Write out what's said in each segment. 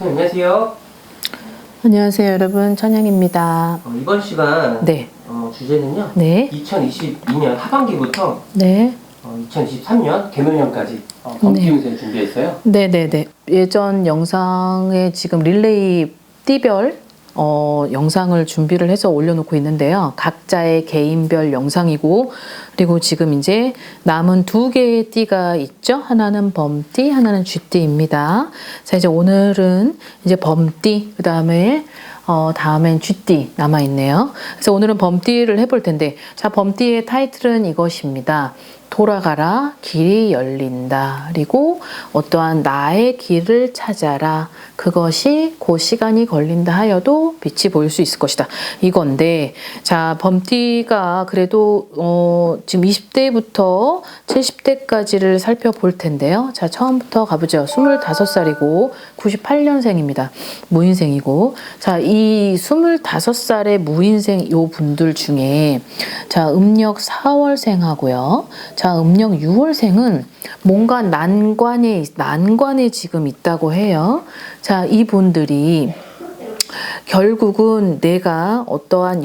안녕하세요. 안녕하세요, 여러분. 천영입니다. 이번 시간 네. 주제는요. 네. 2022년 하반기부터 네. 2023년 개묘년까지 범띠 운세 준비했어요. 네네네. 예전 영상에 지금 릴레이 띠별 영상을 준비를 해서 올려놓고 있는데요. 각자의 개인별 영상이고, 그리고 지금 이제 남은 두 개의 띠가 있죠. 하나는 범띠, 하나는 쥐띠입니다. 자, 이제 오늘은 이제 범띠, 그 다음에 다음엔 쥐띠 남아있네요. 그래서 오늘은 범띠를 해볼 텐데, 자, 범띠의 타이틀은 이것입니다. 돌아가라, 길이 열린다. 그리고 어떠한 나의 길을 찾아라. 그것이 그 시간이 걸린다 하여도 빛이 보일 수 있을 것이다. 이건데, 자, 범띠가 그래도 지금 20대부터 70대까지를 살펴볼 텐데요. 자, 처음부터 가보죠. 25살이고 98년생입니다. 무인생이고. 자, 이 25살의 무인생 요 분들 중에 자, 음력 4월생하고요. 자, 음력 6월생은 뭔가 난관에 지금 있다고 해요. 자, 이분들이 결국은 내가 어떠한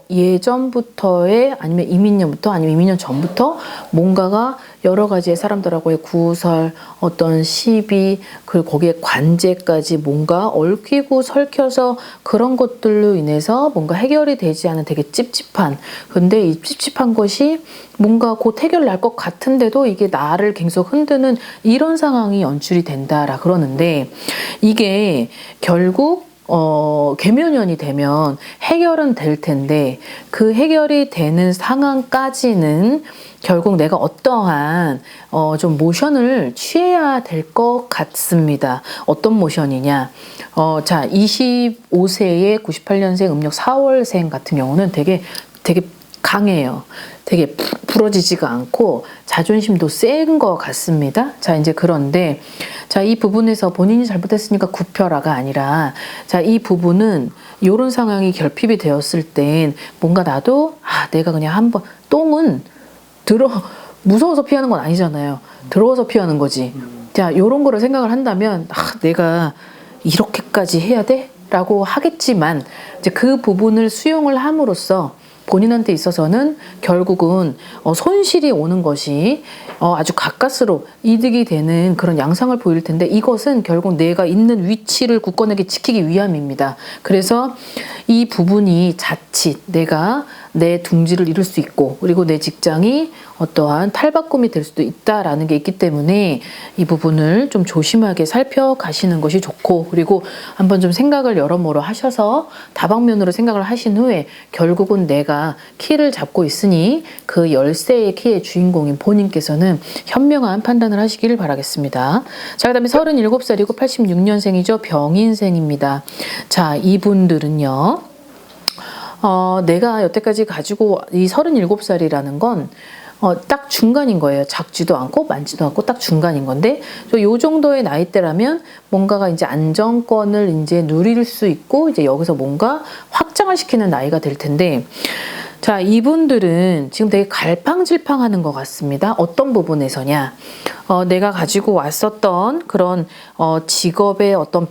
예전부터의 아니면 이민년부터 아니면 이민년 전부터 뭔가가 여러 가지의 사람들하고의 구설, 어떤 시비, 그리고 거기에 관제까지 뭔가 얽히고 설켜서 그런 것들로 인해서 뭔가 해결이 되지 않은 되게 찝찝한, 근데 이 찝찝한 것이 뭔가 곧 해결 날 것 같은데도 이게 나를 계속 흔드는 이런 상황이 연출이 된다라 그러는데, 이게 결국 개묘년이 되면 해결은 될 텐데, 그 해결이 되는 상황까지는 결국 내가 어떠한 좀 모션을 취해야 될 것 같습니다. 어떤 모션이냐? 자, 25세의 98년생 음력 4월생 같은 경우는 되게 강해요. 되게 부러지지가 않고 자존심도 센 것 같습니다. 자, 이제 그런데 자, 이 부분에서 본인이 잘못했으니까 굽혀라가 아니라, 자, 이 부분은 이런 상황이 결핍이 되었을 땐 뭔가 나도 내가 그냥 한번 똥은 무서워서 피하는 건 아니잖아요. 들어와서 피하는 거지. 자, 이런 거를 생각을 한다면 내가 이렇게까지 해야 돼? 라고 하겠지만, 이제 그 부분을 수용을 함으로써 본인한테 있어서는 결국은 손실이 오는 것이 아주 가까스로 이득이 되는 그런 양상을 보일 텐데, 이것은 결국 내가 있는 위치를 굳건하게 지키기 위함입니다. 그래서 이 부분이 자칫 내가 내 둥지를 잃을 수 있고, 그리고 내 직장이 어떠한 탈바꿈이 될 수도 있다라는 게 있기 때문에 이 부분을 좀 조심하게 살펴가시는 것이 좋고, 그리고 한번 좀 생각을 여러모로 하셔서 다방면으로 생각을 하신 후에 결국은 내가 키를 잡고 있으니 그 열쇠의 키의 주인공인 본인께서는 현명한 판단을 하시기를 바라겠습니다. 자, 그 다음에 37살이고 86년생이죠. 병인생입니다. 자, 이분들은요. 내가 여태까지 가지고 이 37살이라는 건 딱 중간인 거예요. 작지도 않고 많지도 않고 딱 중간인 건데, 요 정도의 나이대라면 뭔가가 이제 안정권을 이제 누릴 수 있고, 이제 여기서 뭔가 확장을 시키는 나이가 될 텐데, 자, 이분들은 지금 되게 갈팡질팡하는 것 같습니다. 어떤 부분에서냐? 내가 가지고 왔었던 그런 직업의 어떤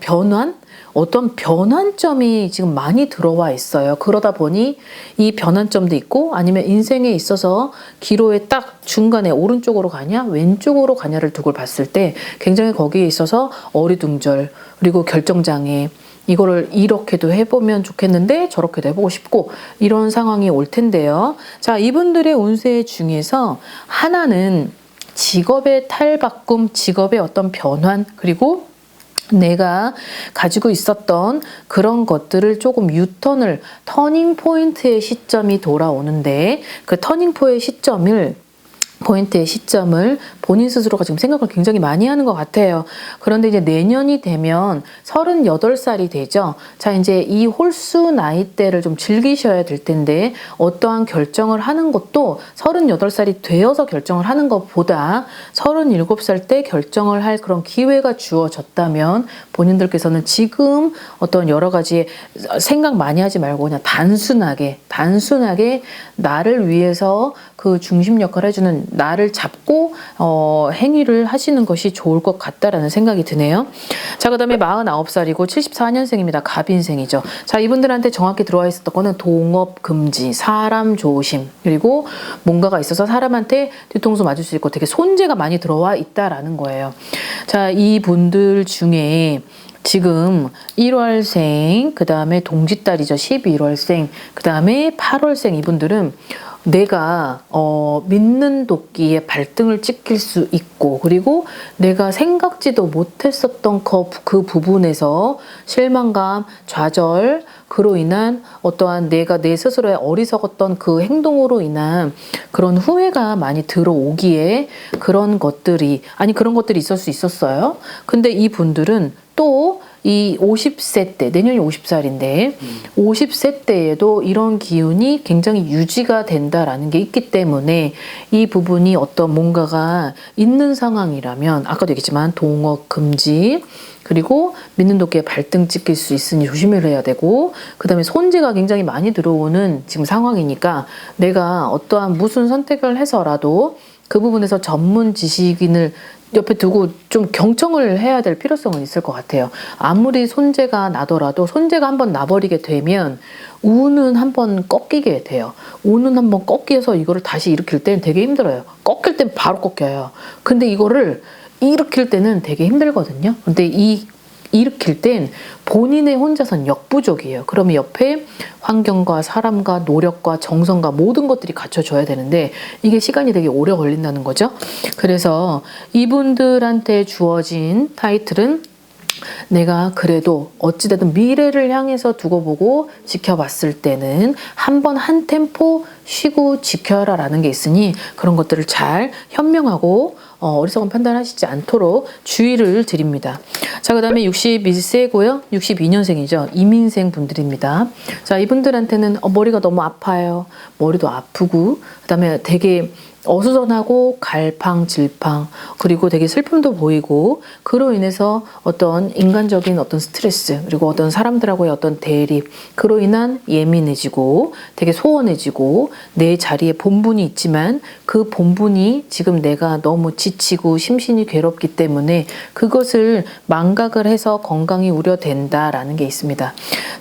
변환점이 지금 많이 들어와 있어요. 그러다 보니 이 변환점도 있고, 아니면 인생에 있어서 기로에 딱 중간에 오른쪽으로 가냐 왼쪽으로 가냐를 두고 봤을 때 굉장히 거기에 있어서 어리둥절, 그리고 결정장애, 이거를 이렇게도 해보면 좋겠는데 저렇게도 해보고 싶고, 이런 상황이 올 텐데요. 자, 이분들의 운세 중에서 하나는 직업의 탈바꿈, 직업의 어떤 변환, 그리고 내가 가지고 있었던 그런 것들을 조금 터닝 포인트의 시점이 돌아오는데, 그 터닝 포인트의 시점을 본인 스스로가 지금 생각을 굉장히 많이 하는 것 같아요. 그런데 이제 내년이 되면 38살이 되죠. 자, 이제 이 홀수 나이대를 좀 즐기셔야 될 텐데, 어떠한 결정을 하는 것도 38살이 되어서 결정을 하는 것보다 37살 때 결정을 할 그런 기회가 주어졌다면, 본인들께서는 지금 어떤 여러 가지 생각 많이 하지 말고 그냥 단순하게 나를 위해서 그 중심 역할을 해주는 나를 잡고 행위를 하시는 것이 좋을 것 같다라는 생각이 드네요. 자, 그 다음에 49살이고 74년생입니다. 갑인생이죠. 자, 이분들한테 정확히 들어와 있었던 거는 동업 금지, 사람 조심, 그리고 뭔가가 있어서 사람한테 뒤통수 맞을 수 있고 되게 손재가 많이 들어와 있다라는 거예요. 자, 이분들 중에 지금 1월생, 그 다음에 동짓달이죠. 11월생, 그 다음에 8월생 이분들은 내가 믿는 도끼에 발등을 찍힐 수 있고, 그리고 내가 생각지도 못했었던 그 부분에서 실망감, 좌절, 그로 인한 어떠한 내가 내 스스로의 어리석었던 그 행동으로 인한 그런 후회가 많이 들어오기에 그런 것들이 있을 수 있었어요. 근데 이분들은 또 이 50세 때, 내년이 50살인데 50세 때에도 이런 기운이 굉장히 유지가 된다라는 게 있기 때문에 이 부분이 어떤 뭔가가 있는 상황이라면 아까도 얘기했지만 동업 금지, 그리고 믿는 도끼에 발등 찍힐 수 있으니 조심을 해야 되고, 그 다음에 손재가 굉장히 많이 들어오는 지금 상황이니까 내가 어떠한 무슨 선택을 해서라도 그 부분에서 전문 지식인을 옆에 두고 좀 경청을 해야 될 필요성은 있을 것 같아요. 아무리 손재가 나더라도 손재가 한번 나버리게 되면 운은 한번 꺾이게 돼요. 운은 한번 꺾여서 이거를 다시 일으킬 때는 되게 힘들어요. 꺾일 땐 바로 꺾여요. 근데 이거를 일으킬 때는 되게 힘들거든요. 근데 일으킬 땐 본인의 혼자선 역부족이에요. 그러면 옆에 환경과 사람과 노력과 정성과 모든 것들이 갖춰져야 되는데 이게 시간이 되게 오래 걸린다는 거죠. 그래서 이분들한테 주어진 타이틀은 내가 그래도 어찌됐든 미래를 향해서 두고 보고 지켜봤을 때는 한번 한 템포 쉬고 지켜라 라는 게 있으니 그런 것들을 잘 현명하고 어리석은 판단하시지 않도록 주의를 드립니다. 자, 그 다음에 62세고요. 62년생이죠. 이민생 분들입니다. 자, 이분들한테는 머리가 너무 아파요. 머리도 아프고, 그 다음에 되게 어수선하고 갈팡질팡, 그리고 되게 슬픔도 보이고, 그로 인해서 어떤 인간적인 어떤 스트레스, 그리고 어떤 사람들하고의 어떤 대립, 그로 인한 예민해지고 되게 소원해지고 내 자리에 본분이 있지만 그 본분이 지금 내가 너무 지치고 심신이 괴롭기 때문에 그것을 망각을 해서 건강이 우려된다라는 게 있습니다.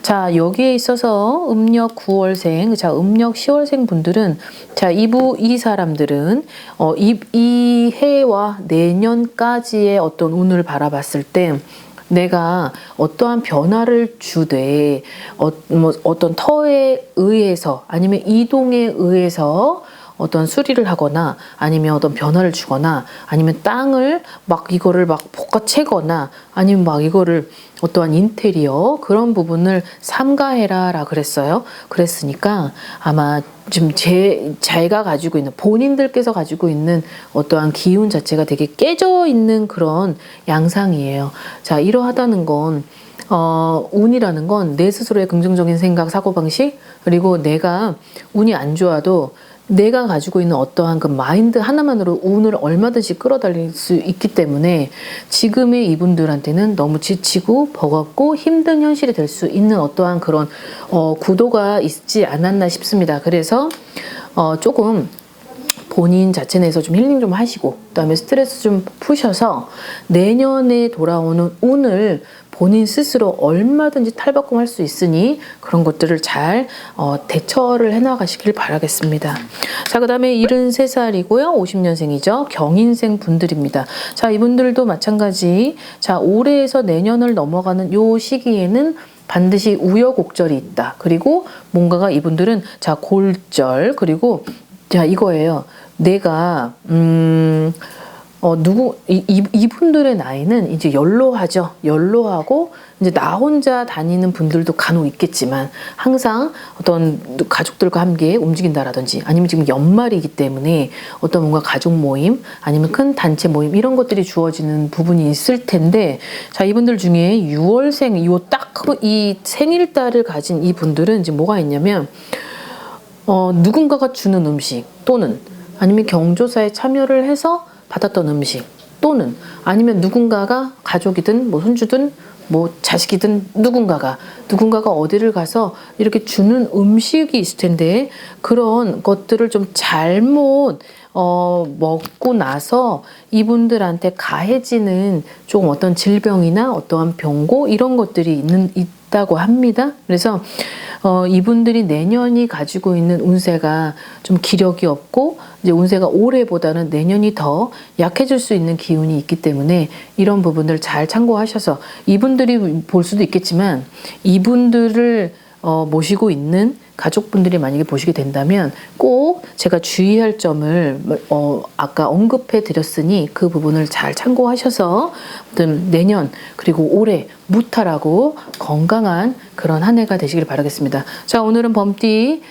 자, 여기에 있어서 음력 9월생, 자, 음력 10월생 분들은 자, 이 사람들은 이 해와 내년까지의 어떤 운을 바라봤을 때 내가 어떠한 변화를 주되 어떤 터에 의해서 아니면 이동에 의해서 어떤 수리를 하거나 아니면 어떤 변화를 주거나 아니면 땅을 막 이거를 막 볶아채거나 아니면 막 이거를 어떠한 인테리어 그런 부분을 삼가해라라 그랬어요. 그랬으니까 아마 지금 제가 가지고 있는 본인들께서 가지고 있는 어떠한 기운 자체가 되게 깨져 있는 그런 양상이에요. 자, 이러하다는 건 운이라는 건 내 스스로의 긍정적인 생각, 사고방식, 그리고 내가 운이 안 좋아도 내가 가지고 있는 어떠한 그 마인드 하나만으로 운을 얼마든지 끌어달릴 수 있기 때문에 지금의 이분들한테는 너무 지치고 버겁고 힘든 현실이 될 수 있는 어떠한 그런 구도가 있지 않았나 싶습니다. 그래서 조금 본인 자체 내에서 좀 힐링 좀 하시고 그다음에 스트레스 좀 푸셔서 내년에 돌아오는 운을 본인 스스로 얼마든지 탈바꿈할 수 있으니 그런 것들을 잘 대처를 해나가시길 바라겠습니다. 자, 그 다음에 73살이고요. 50년생이죠. 경인생 분들입니다. 자, 이분들도 마찬가지. 자, 올해에서 내년을 넘어가는 요 시기에는 반드시 우여곡절이 있다. 그리고 뭔가가 이분들은 자, 골절, 그리고 자, 이거예요. 내가 이분들의 나이는 이제 연로하죠. 연로하고 이제 나 혼자 다니는 분들도 간혹 있겠지만 항상 어떤 가족들과 함께 움직인다라든지 아니면 지금 연말이기 때문에 어떤 뭔가 가족 모임 아니면 큰 단체 모임 이런 것들이 주어지는 부분이 있을 텐데 자, 이분들 중에 6월생 이 생일달을 가진 이 분들은 이제 뭐가 있냐면 누군가가 주는 음식 또는 아니면 경조사에 참여를 해서 받았던 음식 또는 아니면 누군가가 가족이든 뭐 손주든 뭐 자식이든 누군가가 어디를 가서 이렇게 주는 음식이 있을 텐데 그런 것들을 좀 잘못 먹고 나서 이분들한테 가해지는 좀 어떤 질병이나 어떠한 병고 이런 것들이 있다고 합니다. 그래서 이분들이 내년이 가지고 있는 운세가 좀 기력이 없고 이제 운세가 올해보다는 내년이 더 약해질 수 있는 기운이 있기 때문에 이런 부분들 잘 참고하셔서 이분들이 볼 수도 있겠지만 이분들을 모시고 있는 가족분들이 만약에 보시게 된다면 꼭 제가 주의할 점을 아까 언급해 드렸으니 그 부분을 잘 참고하셔서 아무튼 내년 그리고 올해 무탈하고 건강한 그런 한 해가 되시길 바라겠습니다. 자, 오늘은 범띠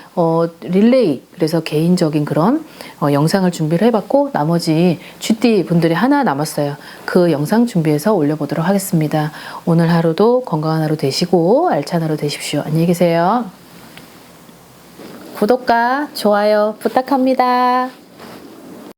릴레이 그래서 개인적인 그런 영상을 준비를 해봤고 나머지 쥐띠 분들이 하나 남았어요. 그 영상 준비해서 올려보도록 하겠습니다. 오늘 하루도 건강한 하루 되시고 알찬 하루 되십시오. 안녕히 계세요. 구독과 좋아요 부탁합니다.